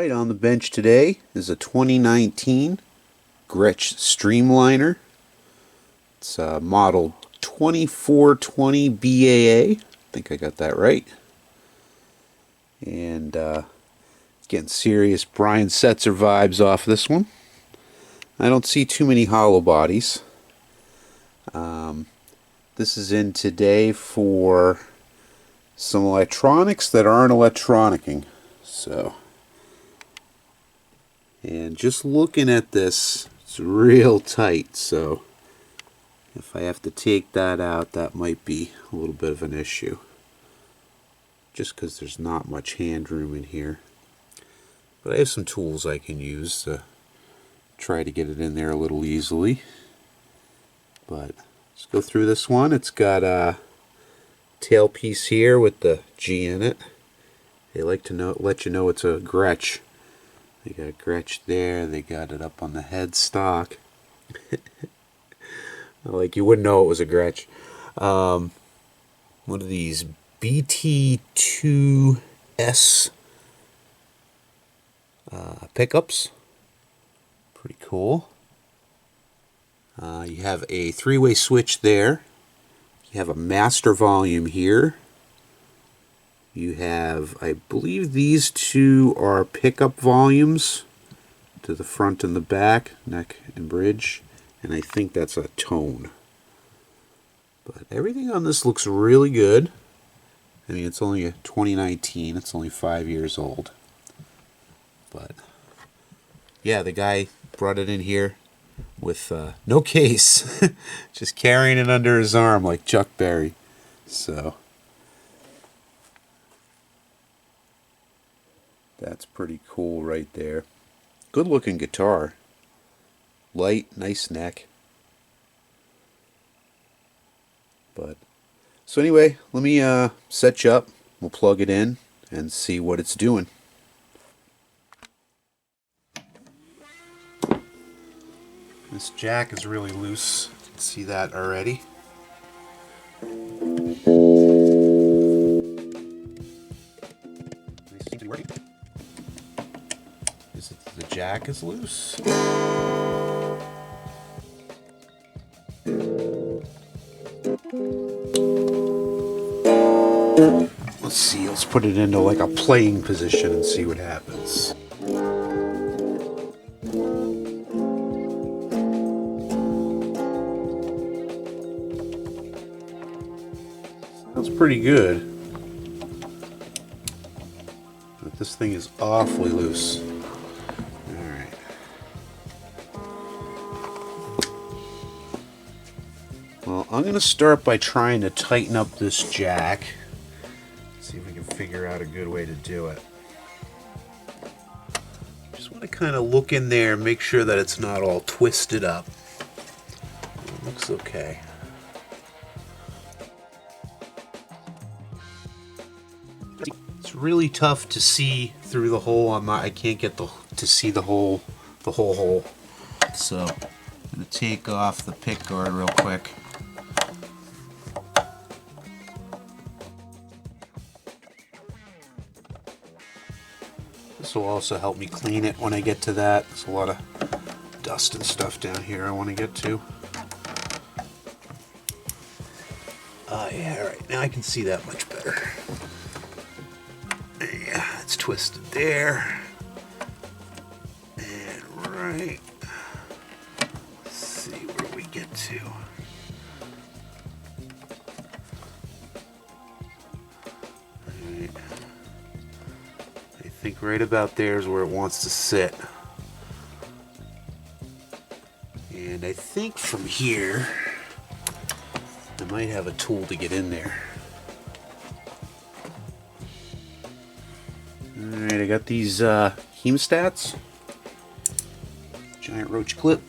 Alright, on the bench today is a 2019 Gretsch Streamliner. It's model 2420-ABB. I think I got that right. And getting serious Brian Setzer vibes off this one. I don't see too many hollow bodies. This is in today for some electronics that aren't electronicing. So, and just looking at this, it's real tight. So if I have to take that out, that might be a little bit of an issue. Just because there's not much hand room in here. But I have some tools I can use to try to get it in there a little easily. But let's go through this one. It's got a tailpiece here with the G in it. They like to let you know it's a Gretsch. They got Gretsch there. They got it up on the headstock. Like you wouldn't know it was a Gretsch. One of these BT2S pickups. Pretty cool. You have a three-way switch there. You have a master volume here. You have, I believe these two are pickup volumes to the front and the back, neck and bridge, and I think that's a tone. But everything on this looks really good. I mean, it's only a 2019, it's only 5 years old. But yeah, the guy brought it in here with no case, just carrying it under his arm like Chuck Berry. So that's pretty cool right there. Good looking guitar. Light, nice neck. But so anyway, let me set you up. We'll plug it in and see what it's doing. This jack is really loose. You can see that already. They seem to be working. The jack is loose. Let's see, let's put it into like a playing position and see what happens. Sounds pretty good. But this thing is awfully loose. Alright. Well, I'm going to start by trying to tighten up this jack. See if we can figure out a good way to do it. Just want to kind of look in there and make sure that it's not all twisted up. It looks okay. It's really tough to see through the hole. I can't get to see the whole hole. So I'm going to take off the pick guard real quick. This will also help me clean it when I get to that. There's a lot of dust and stuff down here I want to get to. Yeah, alright, now I can see that much better. Yeah, it's twisted there. And right. Let's see where we get to. Alright. I think right about there is where it wants to sit. And I think from here, I might have a tool to get in there. Alright, I got these hemostats. Giant roach clip.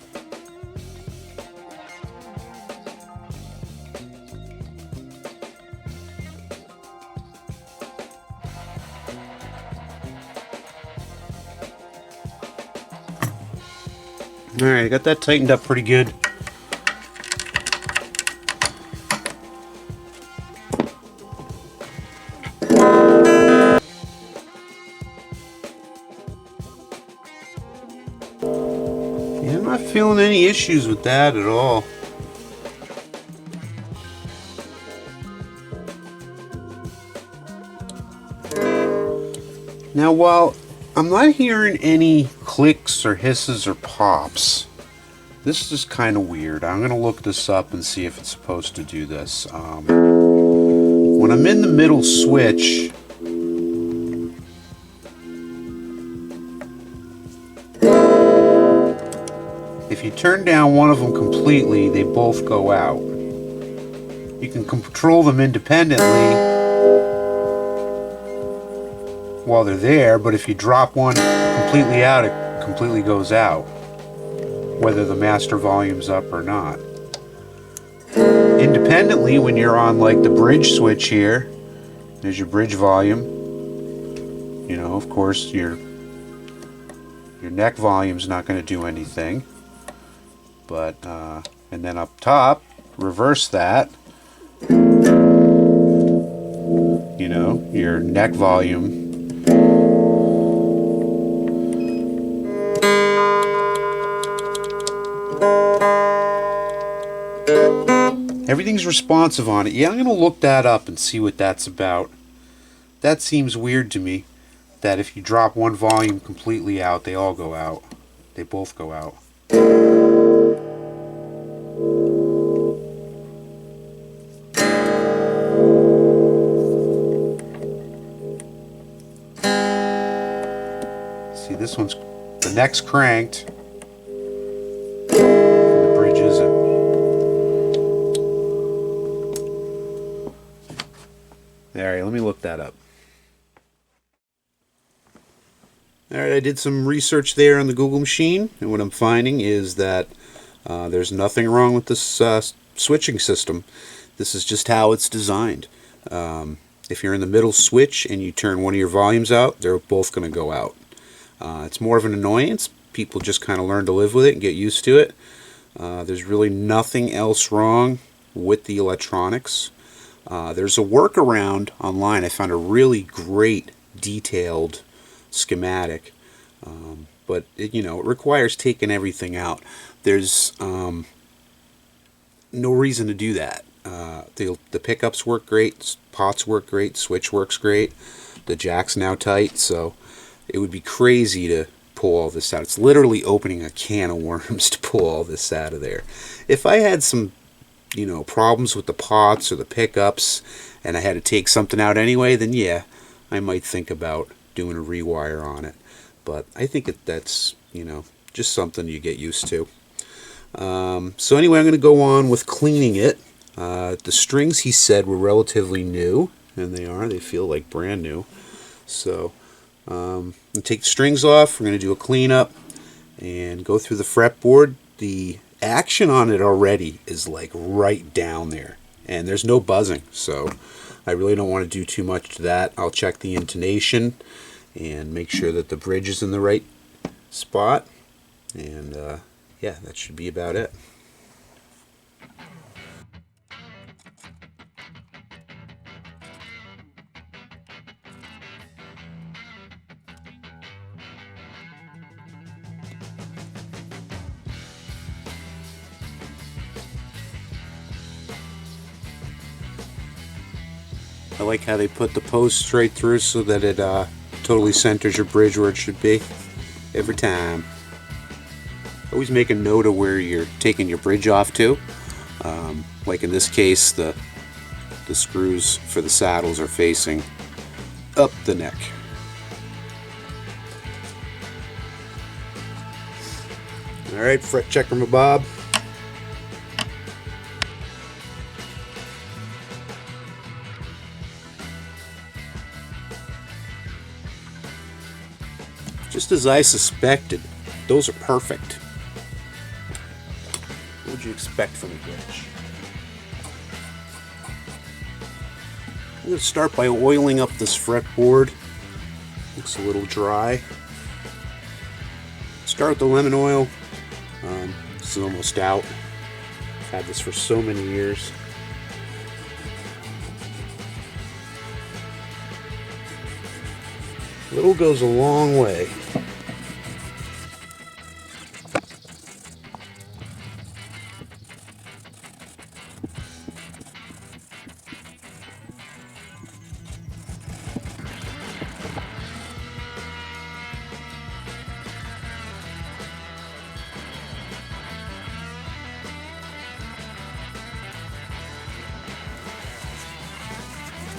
Alright, I got that tightened up pretty good. feeling any issues with that at all. Now, while I'm not hearing any clicks or hisses or pops, this is kind of weird. I'm going to look this up and see if it's supposed to do this. When I'm in the middle switch, if you turn down one of them completely, they both go out. You can control them independently while they're there, but if you drop one completely out, it completely goes out, whether the master volume's up or not. Independently, when you're on like the bridge switch here, there's your bridge volume. You know, of course, your neck volume's not going to do anything. But, and then up top, reverse that. You know, your neck volume. Everything's responsive on it. Yeah, I'm going to look that up and see what that's about. That seems weird to me, that if you drop one volume completely out, they all go out. They both go out. See, this one's, the neck's cranked. The bridge isn't. Alright, let me look that up. Alright, I did some research there on the Google machine, and what I'm finding is that there's nothing wrong with this switching system. This is just how it's designed. If you're in the middle switch and you turn one of your volumes out, they're both going to go out. It's more of an annoyance. People just kind of learn to live with it and get used to it. There's really nothing else wrong with the electronics. There's a workaround online. I found a really great detailed schematic, but it requires taking everything out. There's no reason to do that. The pickups work great, pots work great, switch works great, the jack's now tight, so it would be crazy to pull all this out. It's literally opening a can of worms to pull all this out of there. If I had some problems with the pots or the pickups and I had to take something out anyway, then yeah, I might think about doing a rewire on it. But I think that's just something you get used to. So anyway, I'm going to go on with cleaning it. The strings, he said, were relatively new, and they are. They feel like brand new. So I'm going to take the strings off. We're going to do a cleanup and go through the fretboard. The action on it already is like right down there, and there's no buzzing, so I really don't want to do too much to that. I'll check the intonation and make sure that the bridge is in the right spot, and yeah, that should be about it. I like how they put the post straight through so that it totally centers your bridge where it should be every time. Always make a note of where you're taking your bridge off to. Like in this case, the screws for the saddles are facing up the neck. Alright, fret checker my bob. Just as I suspected, those are perfect. What would you expect from a Gretsch? I'm going to start by oiling up this fretboard. Looks a little dry. Start with the lemon oil. This is almost out. I've had this for so many years. Little goes a long way.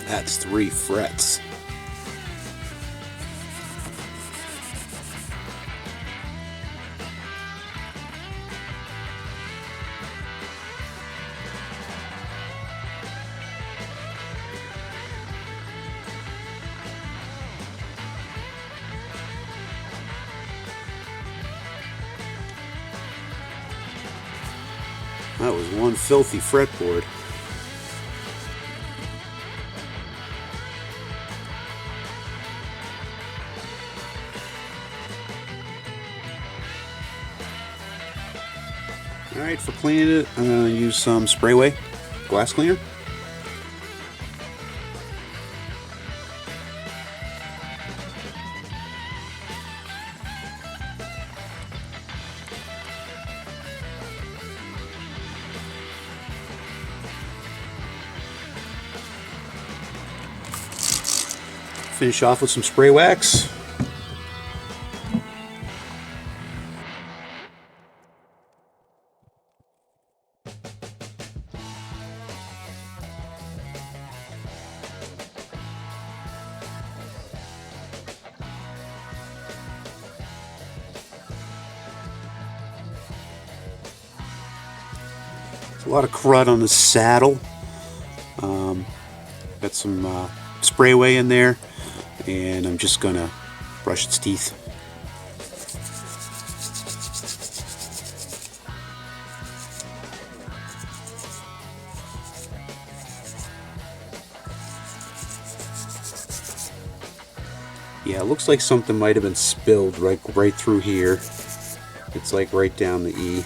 That's 3 frets. That was one filthy fretboard. Alright, for cleaning it, I'm going to use some Sprayway glass cleaner. Finish off with some spray wax. There's a lot of crud on the saddle. Got some Sprayway in there, and I'm just gonna brush its teeth. Yeah, it looks like something might have been spilled right through here. It's like right down the E.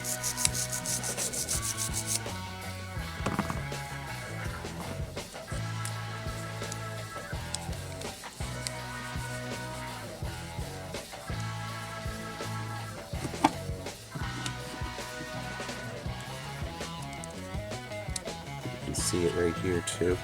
You can see it right here too.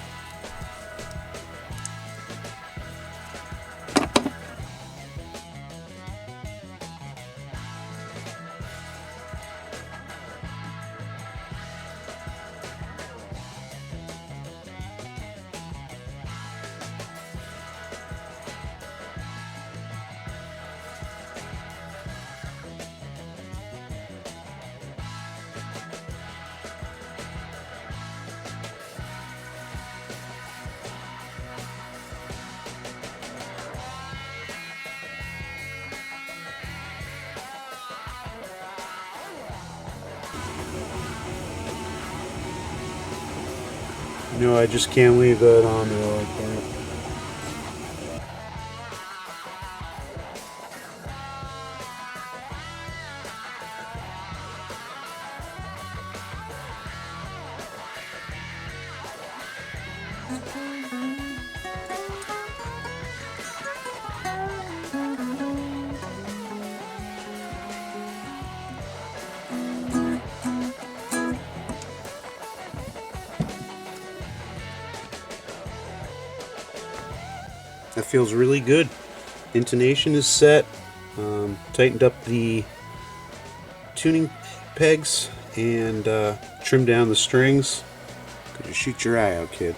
No, I just can't leave that on there like that. That feels really good. Intonation is set. Tightened up the tuning pegs and trimmed down the strings. Could you shoot your eye out, kid?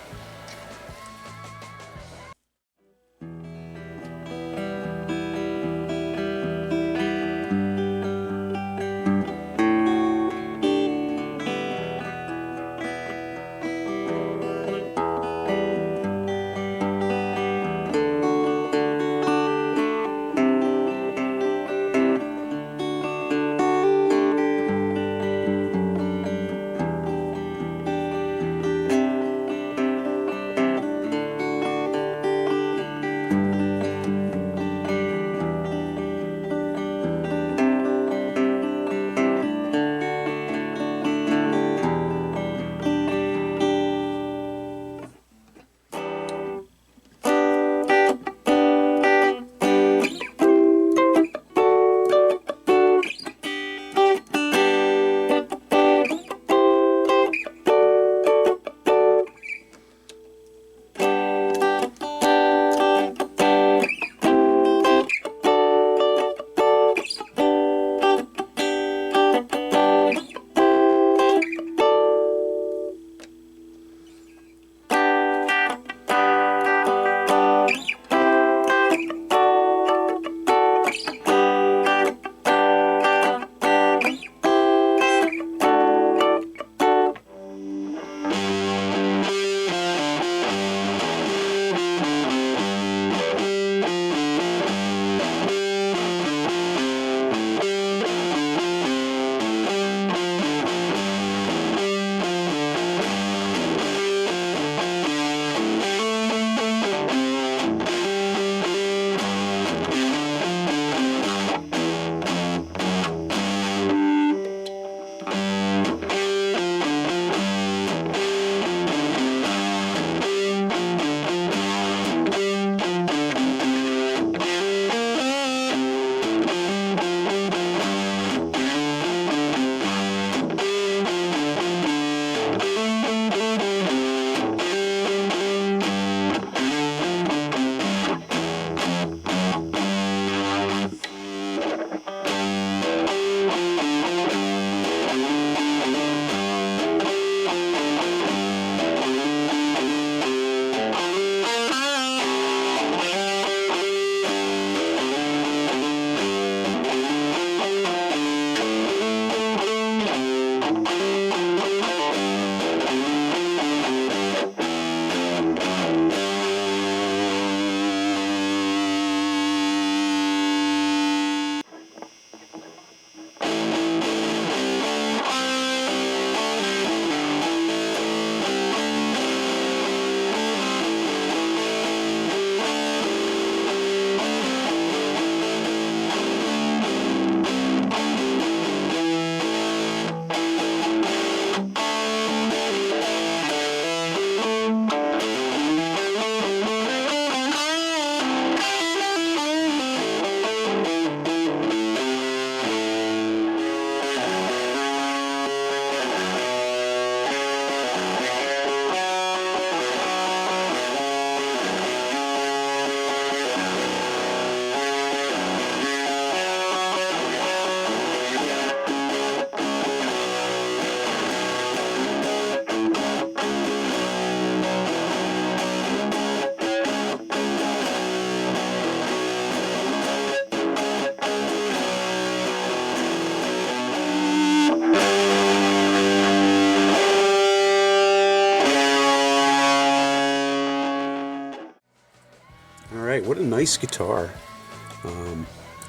Alright, what a nice guitar.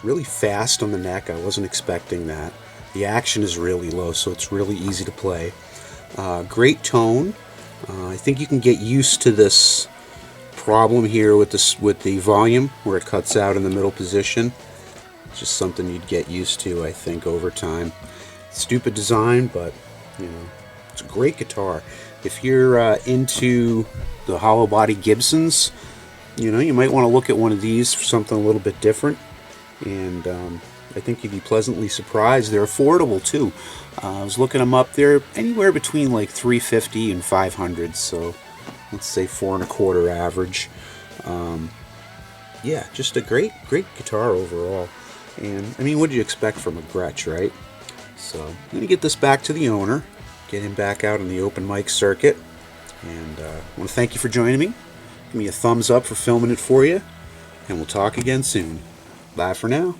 Really fast on the neck. I wasn't expecting that. The action is really low, so it's really easy to play. Great tone. I think you can get used to this problem here with the volume where it cuts out in the middle position. It's just something you'd get used to, I think, over time. Stupid design, but you know, it's a great guitar. If you're into the hollow body Gibsons, you know, you might want to look at one of these for something a little bit different. And I think you'd be pleasantly surprised. They're affordable too. I was looking them up. They're anywhere between like $350 and $500. So let's say $4.25 average. Yeah, just a great guitar overall. And I mean, what do you expect from a Gretsch, right? So I'm going to get this back to the owner, get him back out on the open mic circuit. And I want to thank you for joining me. Give me a thumbs up for filming it for you. And we'll talk again soon. Bye for now.